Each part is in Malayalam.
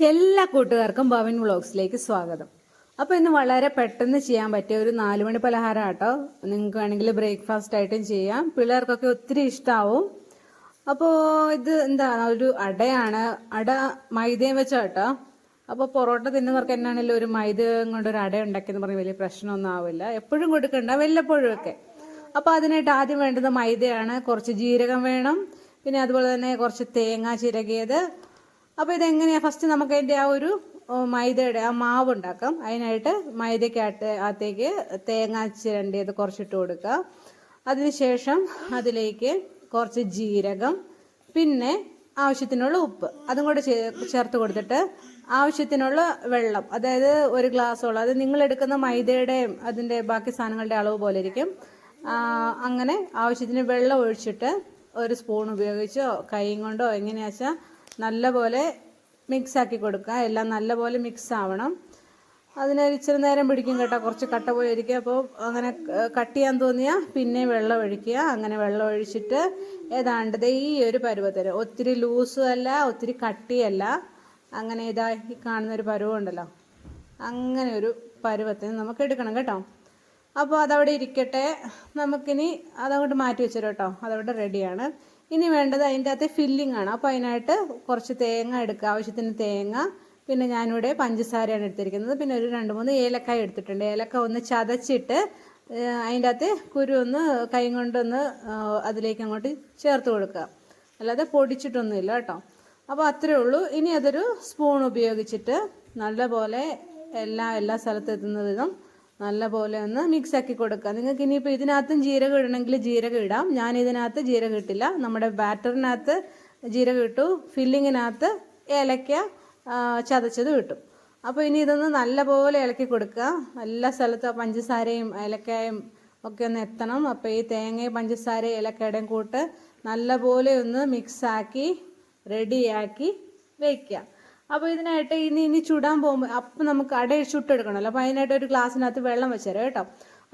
എല്ലാ കൂട്ടുകാർക്കും ഭവൻ വ്ളോഗ്സിലേക്ക് സ്വാഗതം. അപ്പോൾ ഇന്ന് വളരെ പെട്ടെന്ന് ചെയ്യാൻ പറ്റിയ ഒരു 4 മണി പലഹാരം ആട്ടോ. നിങ്ങൾക്ക് വേണമെങ്കിൽ ബ്രേക്ക്ഫാസ്റ്റ് ആയിട്ടും ചെയ്യാം. പിള്ളേർക്കൊക്കെ ഒത്തിരി ഇഷ്ടമാവും. അപ്പോൾ ഇത് എന്താ ഒരു അടയാണ്. അട മൈദയും വെച്ചാട്ടോ. അപ്പോൾ പൊറോട്ട തിന്നുന്നവർക്ക് എന്നാണെങ്കിലും ഒരു മൈദയും കൊണ്ട് ഒരു അട ഉണ്ടാക്കിയെന്ന് പറഞ്ഞ് വലിയ പ്രശ്നമൊന്നും ആവില്ല. എപ്പോഴും കൊടുക്കണ്ട, വല്ലപ്പോഴും ഒക്കെ. അപ്പോൾ അതിനായിട്ട് ആദ്യം വേണ്ടത് മൈദയാണ്. കുറച്ച് ജീരകം വേണം, പിന്നെ അതുപോലെ തന്നെ കുറച്ച് തേങ്ങ ചിരകിയത്. അപ്പോൾ ഇതെങ്ങനെയാണ് ഫസ്റ്റ് നമുക്ക് അതിൻ്റെ ആ ഒരു മൈദയുടെ ആ മാവ് ഉണ്ടാക്കാം. അതിനായിട്ട് മൈദയ്ക്കകത്തേക്ക് തേങ്ങ ചിരണ്ടിയത് കുറച്ചിട്ട് കൊടുക്കുക. അതിനുശേഷം അതിലേക്ക് കുറച്ച് ജീരകം, പിന്നെ ആവശ്യത്തിനുള്ള ഉപ്പ് അതും കൂടെ ചേർത്ത് കൊടുത്തിട്ട് ആവശ്യത്തിനുള്ള വെള്ളം, അതായത് ഒരു ഗ്ലാസ്സോളം, അത് നിങ്ങൾ എടുക്കുന്ന മൈദയുടെയും അതിൻ്റെ ബാക്കി സാധനങ്ങളുടെ അളവ് പോലെ ഇരിക്കും. അങ്ങനെ ആവശ്യത്തിന് വെള്ളം ഒഴിച്ചിട്ട് ഒരു സ്പൂൺ ഉപയോഗിച്ചോ കൈയും കൊണ്ടോ എങ്ങനെയാച്ചാൽ നല്ലപോലെ മിക്സ് ആക്കി കൊടുക്കുക. എല്ലാം നല്ലപോലെ മിക്സ് ആവണം. അതിന് ഇച്ചിരി നേരം പിടിക്കും കേട്ടോ, കുറച്ച് കട്ട പോലെ ഇരിക്കുക. അപ്പോൾ അങ്ങനെ കട്ട് ചെയ്യാൻ തോന്നിയാൽ പിന്നെ വെള്ളം ഒഴിക്കുക. അങ്ങനെ വെള്ളം ഒഴിച്ചിട്ട് ഏതാണ്ട് ഈ ഒരു പരുവത്തിന്, ഒത്തിരി ലൂസും അല്ല ഒത്തിരി കട്ടിയല്ല, അങ്ങനെ ഇതാ ഈ കാണുന്നൊരു പരുവമുണ്ടല്ലോ, അങ്ങനെ ഒരു പരുവത്തിന് നമുക്ക് എടുക്കണം കേട്ടോ. അപ്പോൾ അതവിടെ ഇരിക്കട്ടെ. നമുക്കിനി അതങ്ങോട്ട് മാറ്റി വെച്ചിട്ട് കേട്ടോ, അതവിടെ റെഡിയാണ്. ഇനി വേണ്ടത് അതിൻ്റെ അകത്ത് ഫില്ലിംഗ് ആണ്. അപ്പോൾ അതിനായിട്ട് കുറച്ച് തേങ്ങ എടുക്കുക, ആവശ്യത്തിന് തേങ്ങ. പിന്നെ ഞാനിവിടെ പഞ്ചസാരയാണ് എടുത്തിരിക്കുന്നത്. പിന്നെ ഒരു 2-3 ഏലക്കായ എടുത്തിട്ടുണ്ട്. ഏലക്ക ഒന്ന് ചതച്ചിട്ട് അതിൻ്റെ അകത്ത് കുരു ഒന്ന് കൈ കൊണ്ടൊന്ന് അതിലേക്ക് അങ്ങോട്ട് ചേർത്ത് കൊടുക്കുക, അല്ലാതെ പൊടിച്ചിട്ടൊന്നുമില്ല കേട്ടോ. അപ്പോൾ അത്രയേ ഉള്ളൂ. ഇനി അതൊരു സ്പൂൺ ഉപയോഗിച്ചിട്ട് നല്ലപോലെ എല്ലാ സ്ഥലത്തും എത്തുന്ന വിധം നല്ലപോലെ ഒന്ന് മിക്സ് ആക്കി കൊടുക്കുക. നിങ്ങൾക്ക് ഇനിയിപ്പോൾ ഇതിനകത്തും ജീരകം ഇടണമെങ്കിൽ ജീരകം ഇടാം. ഞാൻ ഇതിനകത്ത് ജീരകം ഇട്ടില്ല. നമ്മുടെ ബാറ്ററിനകത്ത് ജീരകം ഇട്ടു, ഫില്ലിങ്ങിനകത്ത് ഏലക്ക ചതച്ചത് കിട്ടും. അപ്പോൾ ഇനി ഇതൊന്ന് നല്ലപോലെ ഇളക്കി കൊടുക്കുക. എല്ലാ സ്ഥലത്തും പഞ്ചസാരയും ഏലക്കായും ഒക്കെ ഒന്ന് എത്തണം. അപ്പോൾ ഈ തേങ്ങയും പഞ്ചസാരയും ഏലക്കയുടെയും കൂട്ട് നല്ലപോലെ ഒന്ന് മിക്സാക്കി റെഡിയാക്കി വയ്ക്കുക. അപ്പോൾ ഇതിനായിട്ട് ഇനി ചുടാൻ പോകുമ്പോൾ അപ്പം നമുക്ക് അട ചുട്ടെടുക്കണമല്ലോ. അപ്പോൾ അതിനായിട്ട് ഒരു ഗ്ലാസ്സിനകത്ത് വെള്ളം വെച്ചുതരാം കേട്ടോ.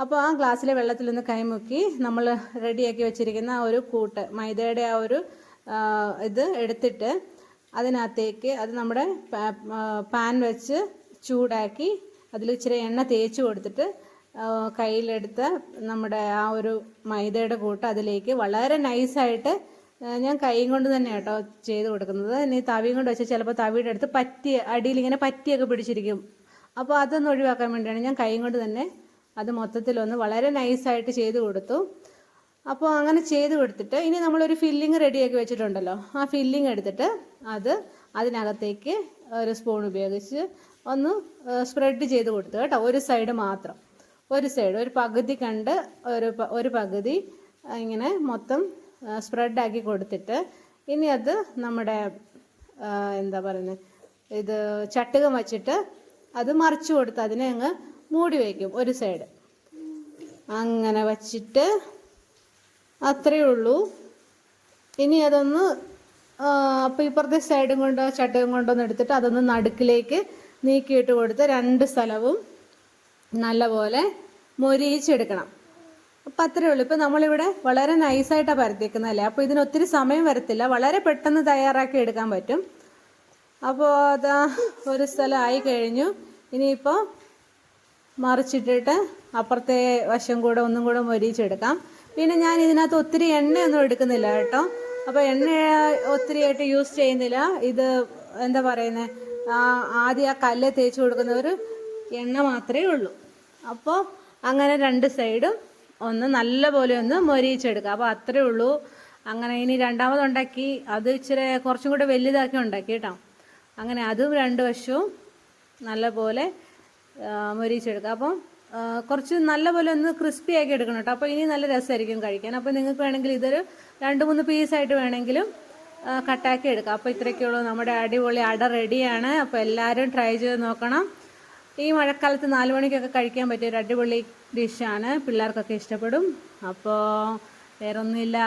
അപ്പോൾ ആ ഗ്ലാസ്സിലെ വെള്ളത്തിലൊന്ന് കൈമുക്കി നമ്മൾ റെഡിയാക്കി വെച്ചിരിക്കുന്ന ആ ഒരു കൂട്ട് മൈദയുടെ ആ ഒരു ഇത് എടുത്തിട്ട് അതിനകത്തേക്ക് അത് നമ്മുടെ പാൻ വെച്ച് ചൂടാക്കി അതിൽ ഇച്ചിരി എണ്ണ തേച്ച് കൊടുത്തിട്ട് കയ്യിലെടുത്ത് നമ്മുടെ ആ ഒരു മൈദയുടെ കൂട്ട് അതിലേക്ക് വളരെ നൈസായിട്ട്, ഞാൻ കൈ കൊണ്ട് തന്നെ കേട്ടോ ചെയ്ത് കൊടുക്കുന്നത്. ഇനി തവിയും കൊണ്ട് വെച്ചാൽ ചിലപ്പോൾ തവിയുടെ അടുത്ത് അടിയിൽ ഇങ്ങനെ പറ്റിയൊക്കെ പിടിച്ചിരിക്കും. അപ്പോൾ അതൊന്ന് ഒഴിവാക്കാൻ വേണ്ടിയാണ് ഞാൻ കൈ കൊണ്ട് തന്നെ അത് മൊത്തത്തിലൊന്ന് വളരെ നൈസായിട്ട് ചെയ്ത് കൊടുത്തു. അപ്പോൾ അങ്ങനെ ചെയ്ത് കൊടുത്തിട്ട് ഇനി നമ്മളൊരു ഫില്ലിങ് റെഡിയാക്കി വെച്ചിട്ടുണ്ടല്ലോ, ആ ഫില്ലിങ് എടുത്തിട്ട് അതിനകത്തേക്ക് ഒരു സ്പൂൺ ഉപയോഗിച്ച് ഒന്ന് സ്പ്രെഡ് ചെയ്ത് കൊടുത്തു കേട്ടോ. ഒരു സൈഡ് മാത്രം, ഒരു പകുതി കണ്ട് ഒരു പകുതി ഇങ്ങനെ മൊത്തം സ്പ്രെഡാക്കി കൊടുത്തിട്ട് ഇനി അത് നമ്മുടെ എന്താ പറയുന്നത്, ഇത് ചട്ടുകം വച്ചിട്ട് അത് മറിച്ച് കൊടുത്ത് അതിനെ അങ്ങ് മൂടി വയ്ക്കും ഒരു സൈഡ്. അങ്ങനെ വച്ചിട്ട് അത്രയേ ഉള്ളൂ. ഇനി അതൊന്ന് അപ്പോൾ ഇപ്പുറത്തെ സൈഡും കൊണ്ടോ ചട്ടുകം കൊണ്ടൊന്ന് എടുത്തിട്ട് അതൊന്ന് നടുക്കിലേക്ക് നീക്കിയിട്ട് കൊടുത്ത് 2 സ്ഥലവും നല്ലപോലെ മൊരിയിച്ചെടുക്കണം. അപ്പം അത്രയേ ഉള്ളൂ. ഇപ്പം നമ്മളിവിടെ വളരെ നൈസായിട്ടാണ് പരത്തിയേക്കുന്നതല്ലേ, അപ്പോൾ ഇതിന് ഒത്തിരി സമയം വരത്തില്ല, വളരെ പെട്ടെന്ന് തയ്യാറാക്കി എടുക്കാൻ പറ്റും. അപ്പോൾ അതാ ഒരു സ്ഥലം ആയി കഴിഞ്ഞു. ഇനിയിപ്പോൾ മറിച്ചിട്ടിട്ട് അപ്പുറത്തെ വശം കൂടെ ഒന്നും കൂടെ മൊരിയിച്ചെടുക്കാം. പിന്നെ ഞാൻ ഇതിനകത്ത് ഒത്തിരി എണ്ണയൊന്നും എടുക്കുന്നില്ല കേട്ടോ. അപ്പോൾ എണ്ണ ഒത്തിരിയായിട്ട് യൂസ് ചെയ്യുന്നില്ല. ഇത് എന്താ പറയുന്നത്, ആദ്യം ആ കല്ല് തേച്ച് കൊടുക്കുന്ന ഒരു എണ്ണ മാത്രമേ ഉള്ളൂ. അപ്പോൾ അങ്ങനെ 2 സൈഡും ഒന്ന് നല്ലപോലെ ഒന്ന് മൊരിയിച്ചെടുക്കുക. അപ്പോൾ അത്രയേ ഉള്ളൂ. അങ്ങനെ ഇനി രണ്ടാമതുണ്ടാക്കി അത് ഇച്ചിരി കുറച്ചും കൂടെ വലുതാക്കി ഉണ്ടാക്കി കേട്ടോ. അങ്ങനെ അതും 2 വശവും നല്ലപോലെ മൊരിയിച്ചെടുക്കുക. അപ്പം കുറച്ച് നല്ലപോലെ ഒന്ന് ക്രിസ്പി ആക്കി എടുക്കണം കേട്ടോ. അപ്പോൾ ഇനി നല്ല രസമായിരിക്കും കഴിക്കാൻ. അപ്പോൾ നിങ്ങൾക്ക് വേണമെങ്കിൽ ഇതൊരു 2-3 പീസായിട്ട് വേണമെങ്കിലും കട്ടാക്കി എടുക്കാം. അപ്പോൾ ഇത്രയൊക്കെയുള്ളൂ, നമ്മുടെ അടിപൊളി അട റെഡിയാണ്. അപ്പോൾ എല്ലാവരും ട്രൈ ചെയ്ത് നോക്കണം. ഈ മഴക്കാലത്ത് 4 മണിക്കൊക്കെ കഴിക്കാൻ പറ്റിയ ഒരു അടിപൊളി ഡിഷാണ്. പിള്ളേർക്കൊക്കെ ഇഷ്ടപ്പെടും. അപ്പോൾ വേറൊന്നുമില്ല.